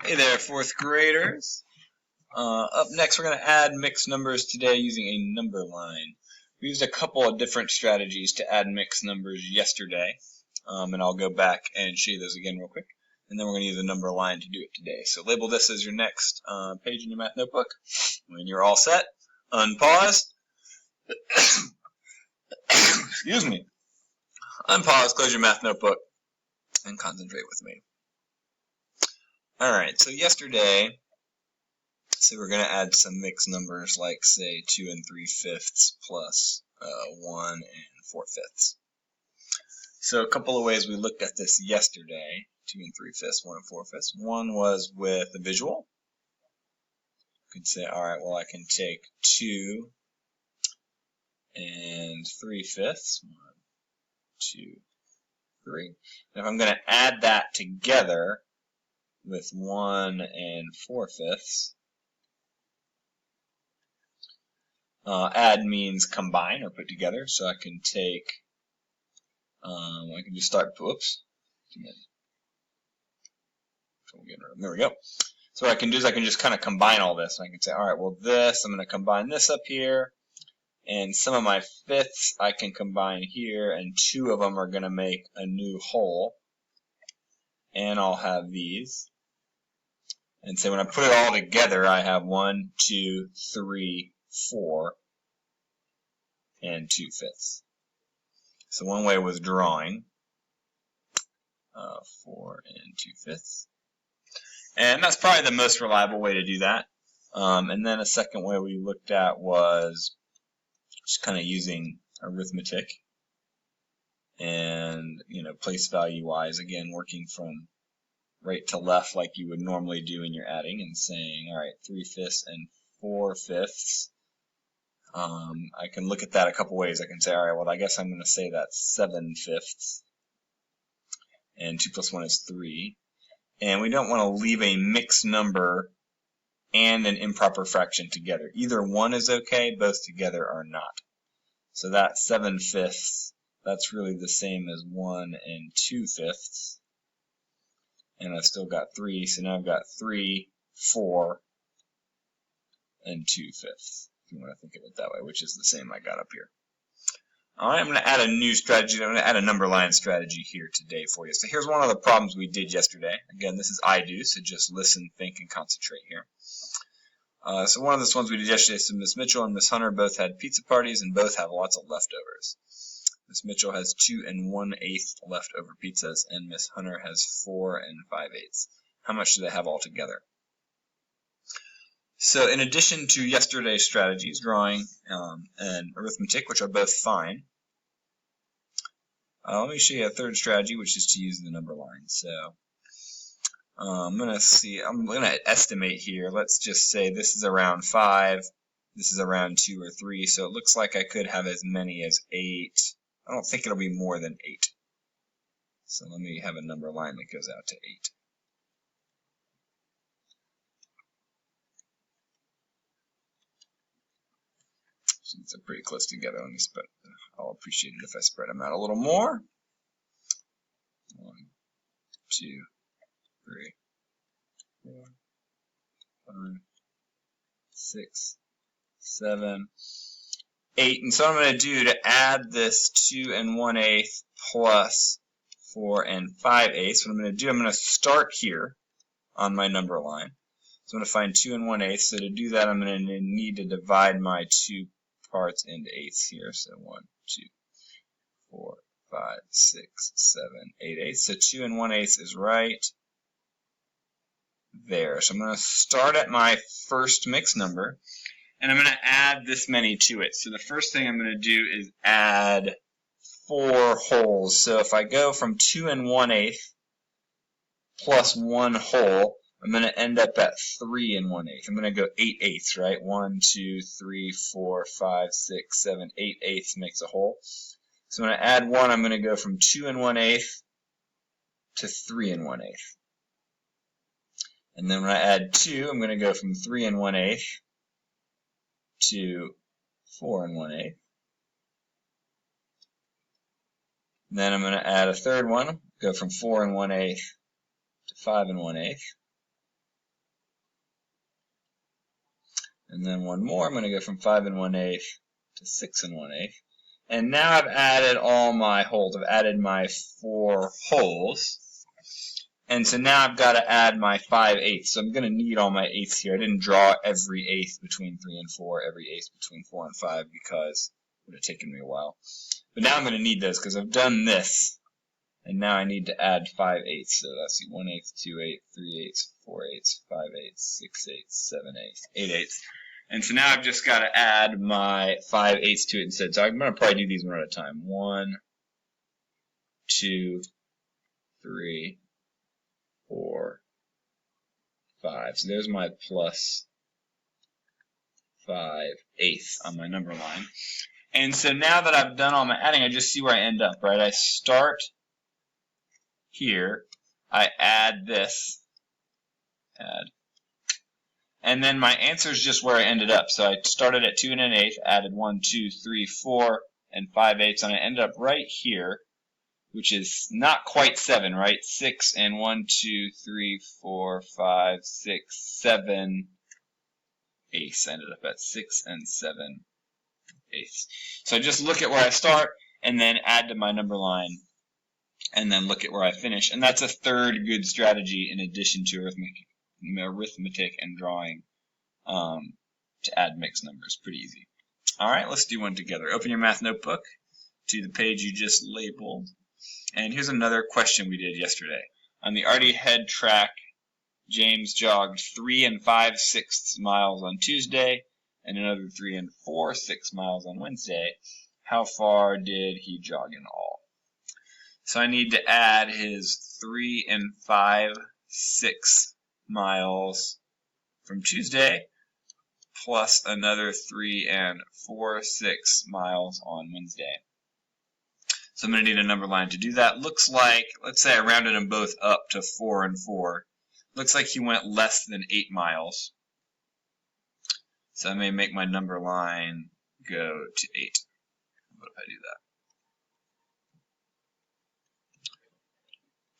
Hey there, fourth graders. Up next, we're going to add mixed numbers today using a number line. We used a couple of different strategies to add mixed numbers yesterday, and I'll go back and show you those again real quick. And then we're going to use a number line to do it today. So label this as your next page in your math notebook. When you're all set, unpause. Excuse me. Unpause, close your math notebook, and concentrate with me. Alright, so yesterday, we're going to add some mixed numbers like, say, 2 3/5 plus 1 4/5. So a couple of ways we looked at this yesterday, 2 3/5, 1 4/5. One was with a visual. You could say, alright, well I can take 2 3/5, 1, 2, 3. And if I'm going to add that together with 1 4/5, add means combine or put together, so I can take, I can just start, whoops, there we go. So what I can do is I can just kind of combine all this. And I can say, all right, well this, I'm going to combine this up here, and some of my fifths I can combine here, and 2 of them are going to make a new whole, and I'll have these. And say when I put it all together, I have 1, 2, 3, 4, and 2/5. So one way was drawing 4 2/5. And that's probably the most reliable way to do that. And then a second way we looked at was just kind of using arithmetic and, place value wise, again, working from right to left like you would normally do when you're adding and saying, all right, 3/5 and 4/5. I can look at that a couple ways. I can say, all right, well, I guess I'm going to say that's 7/5. And 2 plus 1 is 3. And we don't want to leave a mixed number and an improper fraction together. Either one is okay, both together are not. So that 7/5, that's really the same as 1 2/5. And I've still got 3, so now I've got 3, 4, and 2/5. If you want to think of it that way, which is the same I got up here. Alright, I'm going to add a new strategy. I'm going to add a number line strategy here today for you. So here's one of the problems we did yesterday. Again, this is I do, so just listen, think, and concentrate here. So one of the ones we did yesterday, so Miss Mitchell and Miss Hunter both had pizza parties and both have lots of leftovers. Miss Mitchell has 2 1/8 leftover pizzas, and Miss Hunter has 4 5/8. How much do they have altogether? So in addition to yesterday's strategies, drawing and arithmetic, which are both fine, let me show you a third strategy, which is to use the number line. So I'm going to estimate here. Let's just say this is around 5, this is around 2 or 3, so it looks like I could have as many as 8. I don't think it'll be more than 8. So let me have a number line that goes out to 8. Since they're pretty close together, I'll appreciate it if I spread them out a little more. 1, 2, 3, 4, 5, 6, 7, 8. And so what I'm going to do to add this 2 1/8 plus 4 5/8, what I'm going to do, I'm going to start here on my number line. So I'm going to find 2 1/8. So to do that, I'm going to need to divide my 2 parts into eighths here. So 1, 2, 4, 5, 6, 7, 8 eighths. So 2 1/8 is right there. So I'm going to start at my first mixed number, and I'm going to add this many to it. So the first thing I'm going to do is add 4 wholes. So if I go from 2 1/8 plus 1 whole, I'm going to end up at 3 1/8. I'm going to go 8 eighths, right? 1, 2, 3, 4, 5, 6, 7, 8 eighths makes a whole. So when I add 1, I'm going to go from 2 1/8 to 3 1/8. And then when I add 2, I'm going to go from 3 1/8 to 4 1/8. Then I'm going to add a third one, go from 4 1/8 to 5 1/8. And then one more. I'm going to go from 5 1/8 to 6 1/8. And now I've added all my holes. I've added my 4 holes. And so now I've got to add my 5/8. So I'm going to need all my eighths here. I didn't draw every eighth between 3 and 4, every eighth between 4 and 5 because it would have taken me a while. But now I'm going to need those because I've done this. And now I need to add 5/8. So let's see, 1/8, 2/8, 3/8, 4/8, 5/8, 6/8, 7/8, 8/8. And so now I've just got to add my 5/8 to it instead. So I'm going to probably do these one at a time. 1, 2, 3, 4, 5. So there's my plus 5/8 on my number line. And so now that I've done all my adding, I just see where I end up, right? I start here, I add this, and then my answer is just where I ended up. So I started at 2 1/8, added 1, 2, 3, 4, and 5/8, and I ended up right here, which is not quite 7, right? 6 and 1, 2, 3, 4, 5, 6, 7 eighths. I ended up at 6 and 7 eighths. So I just look at where I start and then add to my number line and then look at where I finish. And that's a third good strategy in addition to arithmetic and drawing to add mixed numbers. Pretty easy. All right, let's do one together. Open your math notebook to the page you just labeled. And here's another question we did yesterday. On the Artie Head track, James jogged 3 5/6 miles on Tuesday and another 3 4/6 miles on Wednesday. How far did he jog in all? So I need to add his 3 5/6 miles from Tuesday plus another 3 4/6 miles on Wednesday. So I'm going to need a number line to do that. Looks like, let's say I rounded them both up to 4 and 4. Looks like he went less than 8 miles. So I may make my number line go to 8. What if I do that?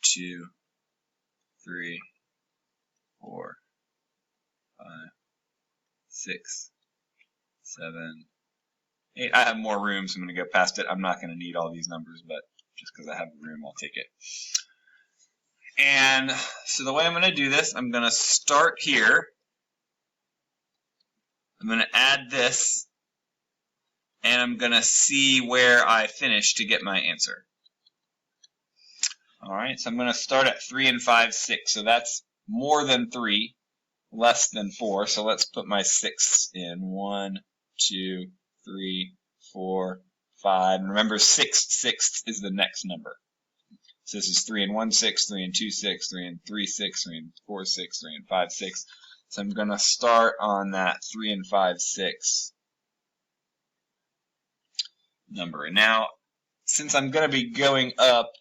2, 3, 4, 5, 6, 7, 8. I have more room, so I'm going to go past it. I'm not going to need all these numbers, but just because I have room, I'll take it. And so the way I'm going to do this, I'm going to start here. I'm going to add this, and I'm going to see where I finish to get my answer. All right, so I'm going to start at 3 5/6. So that's more than 3, less than 4. So let's put my 6 in. 1, 2, 3, 4, 5. And remember, 6/6 is the next number. So this is 3 1/6, 3 2/6, 3 3/6, 3 4/6, 3 5/6. So I'm going to start on that 3 5/6 number. And now, since I'm going to be going up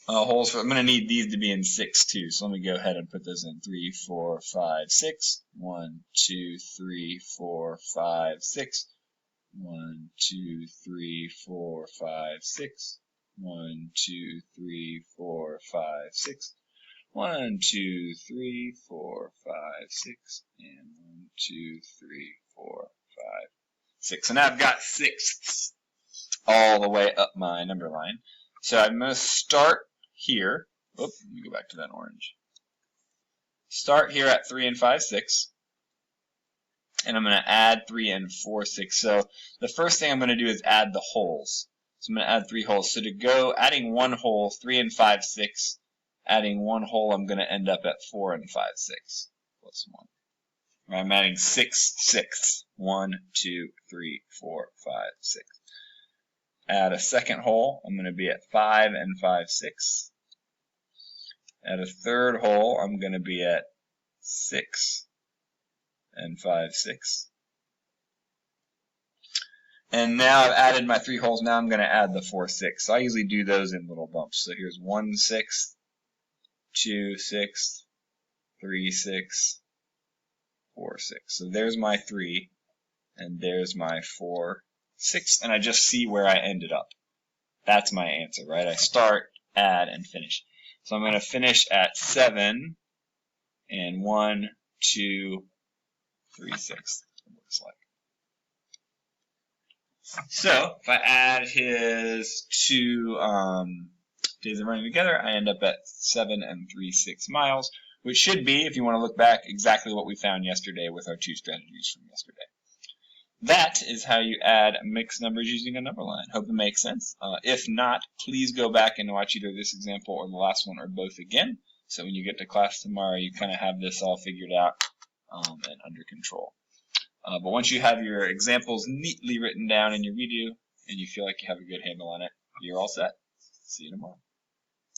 holes, I'm going to need these to be in 6 too. So let me go ahead and put those in 3, 4, 5, 6. 1, 2, 3, 4, 5, 6. 1, 2, 3, 4, 5, 6. 1, 2, 3, 4, 5, 6. 1, 2, 3, 4, 5, 6. And 1, 2, 3, 4, 5, 6. And I've got sixths all the way up my number line. So I'm going to start here. Oop, let me go back to that orange. Start here at 3 5/6. And I'm going to add 3 4/6. So the first thing I'm going to do is add the holes. So I'm going to add 3 holes. So to go, adding 1 hole, 3 5/6, adding 1 hole, I'm going to end up at 4 5/6 plus 1. I'm adding 6 sixths. 1, 2, 3, 4, 5, 6. Add a second hole, I'm going to be at 5 5/6. Add a third hole, I'm going to be at 6 5/6. And now I've added my 3 holes. Now I'm going to add the 4/6. So I usually do those in little bumps. So here's 1/6, 2/6, 3/6, 4/6. So there's my 3, and there's my 4/6, and I just see where I ended up. That's my answer, right? I start, add, and finish. So I'm going to finish at 7 and 1, 2, 3/6 looks like. So if I add his two days of running together, I end up at 7 3/6 miles, which should be, if you want to look back, exactly what we found yesterday with our two strategies from yesterday. That is how you add mixed numbers using a number line. Hope it makes sense. If not, please go back and watch either this example or the last one or both again. So when you get to class tomorrow, you kind of have this all figured out and under control. But once you have your examples neatly written down in your video and you feel like you have a good handle on it, you're all set. See you tomorrow.